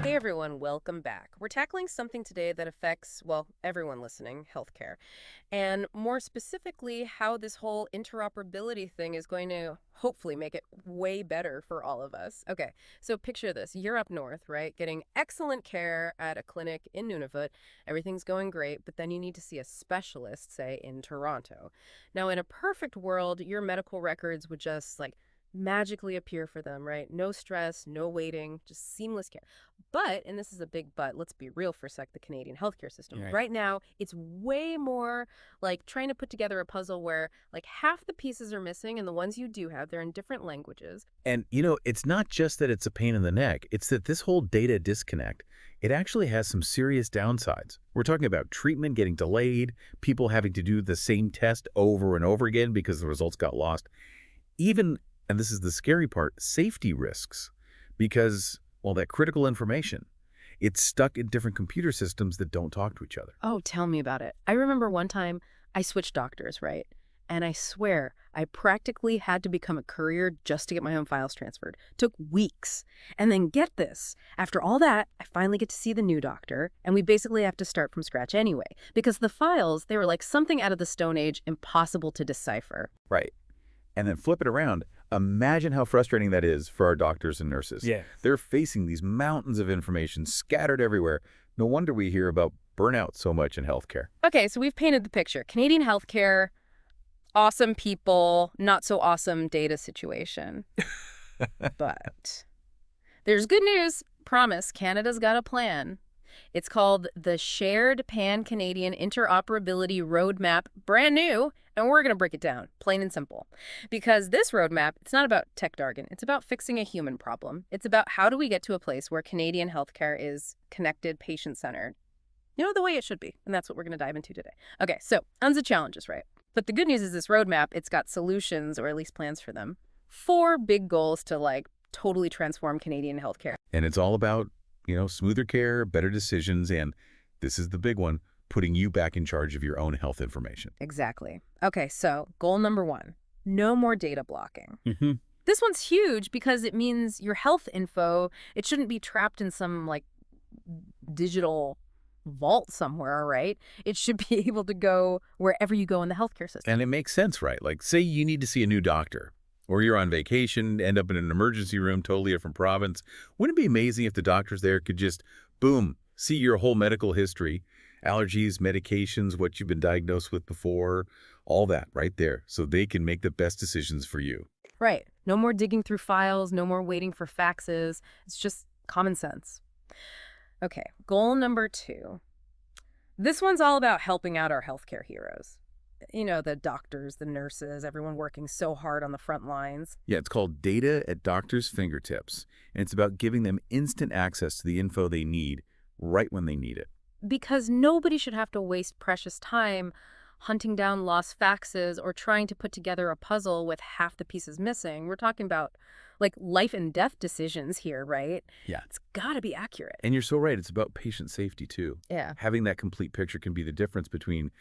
Hey everyone, welcome back. We're tackling something today that affects, well, everyone listening, healthcare, and more specifically, how this whole interoperability thing is going to hopefully make it way better for all of us. Okay, so picture this. You're up north, right? Getting excellent care at a clinic in Nunavut. Everything's going great, but then you need to see a specialist, say, in Toronto. Now, in a perfect world, your medical records would just magically appear for them, right? No stress, no waiting, just seamless care. But, and this is a big but, let's be real for a sec, the Canadian healthcare system. Right. Right now, it's way more like trying to put together a puzzle where half the pieces are missing and the ones you do have, they're in different languages. And, it's not just that it's a pain in the neck. It's that this whole data disconnect, it actually has some serious downsides. We're talking about treatment getting delayed, people having to do the same test over and over again because the results got lost. Even, and this is the scary part, safety risks. Because, well, that critical information, it's stuck in different computer systems that don't talk to each other. Oh, tell me about it. I remember one time I switched doctors, right? And I swear, I practically had to become a courier just to get my home files transferred. Took weeks. And then get this, after all that, I finally get to see the new doctor, and we basically have to start from scratch anyway, because the files, they were like something out of the Stone Age, impossible to decipher. Right. And then flip it around. Imagine how frustrating that is for our doctors and nurses. Yeah. They're facing these mountains of information scattered everywhere. No wonder we hear about burnout so much in healthcare. Okay, so we've painted the picture. Canadian healthcare, awesome people, not so awesome data situation. But there's good news. Promise, Canada's got a plan. It's called the Shared Pan-Canadian Interoperability Roadmap, brand new, and we're going to break it down, plain and simple. Because this roadmap, it's not about tech jargon. It's about fixing a human problem. It's about how do we get to a place where Canadian healthcare is connected, patient-centered. The way it should be, and that's what we're going to dive into today. Okay, so tons of challenges, right? But the good news is this roadmap, it's got solutions, or at least plans for them. 4 big goals to totally transform Canadian healthcare. And it's all about, smoother care, better decisions, and this is the big one, putting you back in charge of your own health information. Exactly. Okay, so goal number 1, no more data blocking. Mm-hmm. This one's huge because it means your health info, it shouldn't be trapped in some digital vault somewhere, right? It should be able to go wherever you go in the healthcare system. And it makes sense, right? Like, say you need to see a new doctor, or you're on vacation, end up in an emergency room, totally different province. Wouldn't it be amazing if the doctors there could just, boom, see your whole medical history, allergies, medications, what you've been diagnosed with before, all that right there, so they can make the best decisions for you. Right. No more digging through files, no more waiting for faxes. It's just common sense. Okay, goal number 2. This one's all about helping out our healthcare heroes. The doctors, the nurses, everyone working so hard on the front lines. Yeah, it's called Data at Doctors' Fingertips, and it's about giving them instant access to the info they need right when they need it. Because nobody should have to waste precious time hunting down lost faxes or trying to put together a puzzle with half the pieces missing. We're talking about life and death decisions here, right? Yeah. It's got to be accurate. And you're so right. It's about patient safety, too. Yeah. Having that complete picture can be the difference between,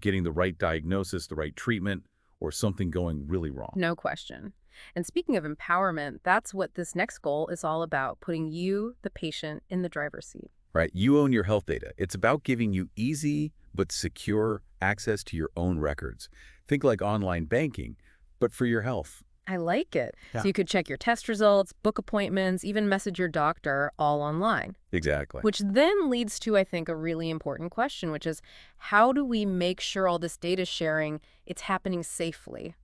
getting the right diagnosis, the right treatment, or something going really wrong. No question. And speaking of empowerment, that's what this next goal is all about, putting you, the patient, in the driver's seat. Right. You own your health data. It's about giving you easy but secure access to your own records. Think like online banking, but for your health. I like it. Yeah. So you could check your test results, book appointments, even message your doctor all online. Exactly. Which then leads to, I think, a really important question, which is how do we make sure all this data sharing, it's happening safely,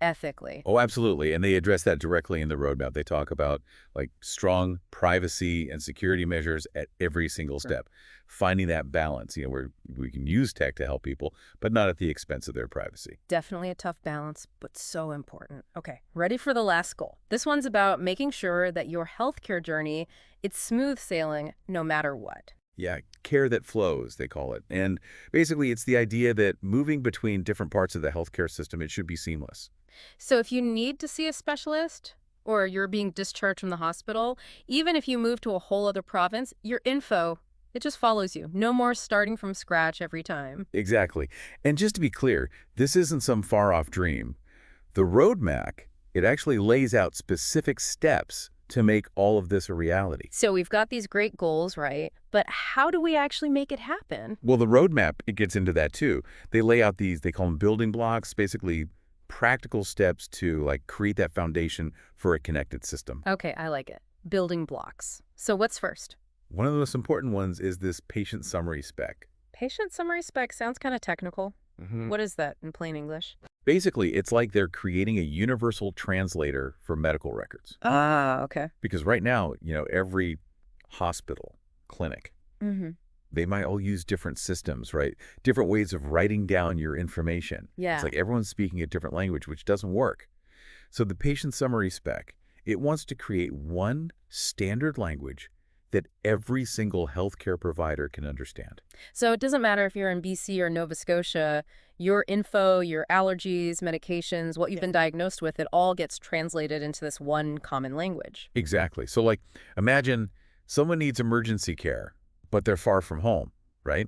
ethically? Oh, absolutely. And they address that directly in the roadmap. They talk about strong privacy and security measures at every single step. Finding that balance, where we can use tech to help people, but not at the expense of their privacy. Definitely a tough balance, but so important. Okay, ready for the last goal. This one's about making sure that your healthcare journey, it's smooth sailing no matter what. Yeah, care that flows, they call it. And basically, it's the idea that moving between different parts of the healthcare system, it should be seamless. So if you need to see a specialist or you're being discharged from the hospital, even if you move to a whole other province, your info, it just follows you. No more starting from scratch every time. Exactly. And just to be clear, this isn't some far-off dream. The roadmap, it actually lays out specific steps to make all of this a reality. So we've got these great goals, right? But how do we actually make it happen? Well, the roadmap, it gets into that too. They lay out these, they call them building blocks, basically practical steps to like create that foundation for a connected system. Okay, I like it. Building blocks. So what's first? One of the most important ones is this patient summary spec. Patient summary spec sounds kind of technical. What is that in plain English? Basically, it's like they're creating a universal translator for medical records. Ah, okay. Because right now, every hospital, clinic, Mm-hmm. they might all use different systems, right? Different ways of writing down your information. Yeah. It's like everyone's speaking a different language, which doesn't work. So the patient summary spec, it wants to create one standard language that every single healthcare provider can understand. So it doesn't matter if you're in BC or Nova Scotia, your info, your allergies, medications, what you've been diagnosed with, it all gets translated into this one common language. Exactly. So like imagine someone needs emergency care, but they're far from home, right?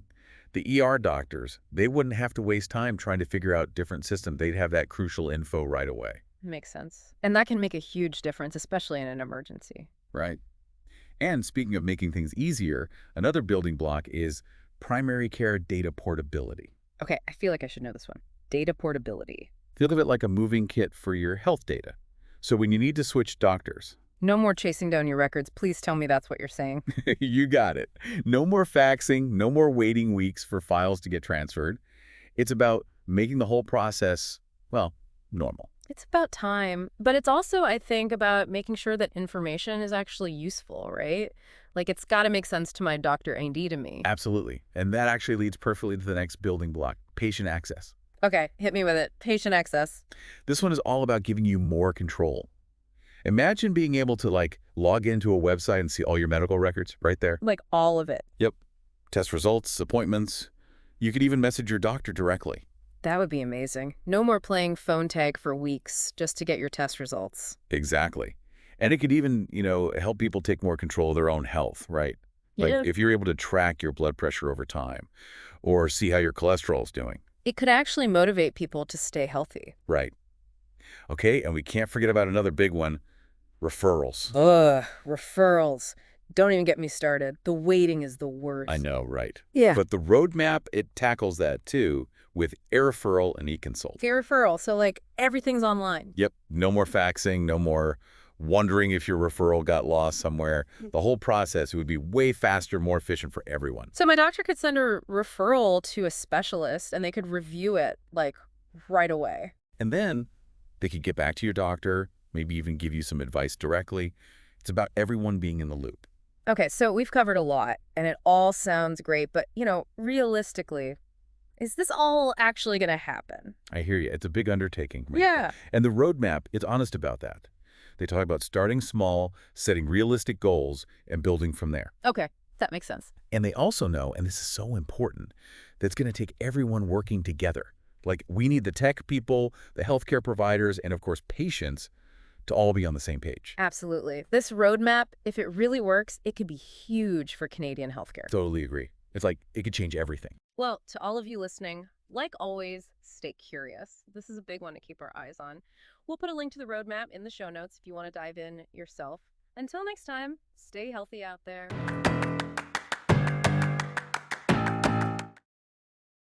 The ER doctors, they wouldn't have to waste time trying to figure out different systems. They'd have that crucial info right away. Makes sense. And that can make a huge difference, especially in an emergency. Right. And speaking of making things easier, another building block is primary care data portability. Okay, I feel like I should know this one. Data portability. Think of it like a moving kit for your health data. So when you need to switch doctors, No more chasing down your records. Please tell me that's what you're saying. you got it. No more faxing, no more waiting weeks for files to get transferred. It's about making the whole process, well, normal. It's about time, but it's also, I think, about making sure that information is actually useful, right? Like, it's got to make sense to my doctor and to me. Absolutely. And that actually leads perfectly to the next building block, patient access. Okay, hit me with it. Patient access. This one is all about giving you more control. Imagine being able to like log into a website and see all your medical records right there. Like, all of it. Yep. Test results, appointments. You could even message your doctor directly. That would be amazing. No more playing phone tag for weeks just to get your test results. Exactly. And it could even, help people take more control of their own health, right? Like Yeah. if you're able to track your blood pressure over time or see how your cholesterol is doing. It could actually motivate people to stay healthy. Right. Okay, and we can't forget about another big one, referrals. Ugh, referrals. Don't even get me started. The waiting is the worst. I know, right? Yeah. But the roadmap, it tackles that too with e-referral and e-consult. Referral, so like everything's online. Yep, no more faxing, no more wondering if your referral got lost somewhere. The whole process would be way faster, more efficient for everyone. So my doctor could send a referral to a specialist and they could review it like right away. And then they could get back to your doctor, maybe even give you some advice directly. It's about everyone being in the loop. Okay, so we've covered a lot and it all sounds great, but realistically, is this all actually going to happen? I hear you. It's a big undertaking. Right? Yeah. And the roadmap, it's honest about that. They talk about starting small, setting realistic goals, and building from there. Okay, that makes sense. And they also know, and this is so important, that it's going to take everyone working together. Like we need the tech people, the healthcare providers, and of course patients to all be on the same page. Absolutely. This roadmap, if it really works, it could be huge for Canadian healthcare. Totally agree. It's like it could change everything. Well, to all of you listening, like always, stay curious. This is a big one to keep our eyes on. We'll put a link to the roadmap in the show notes if you want to dive in yourself. Until next time, stay healthy out there.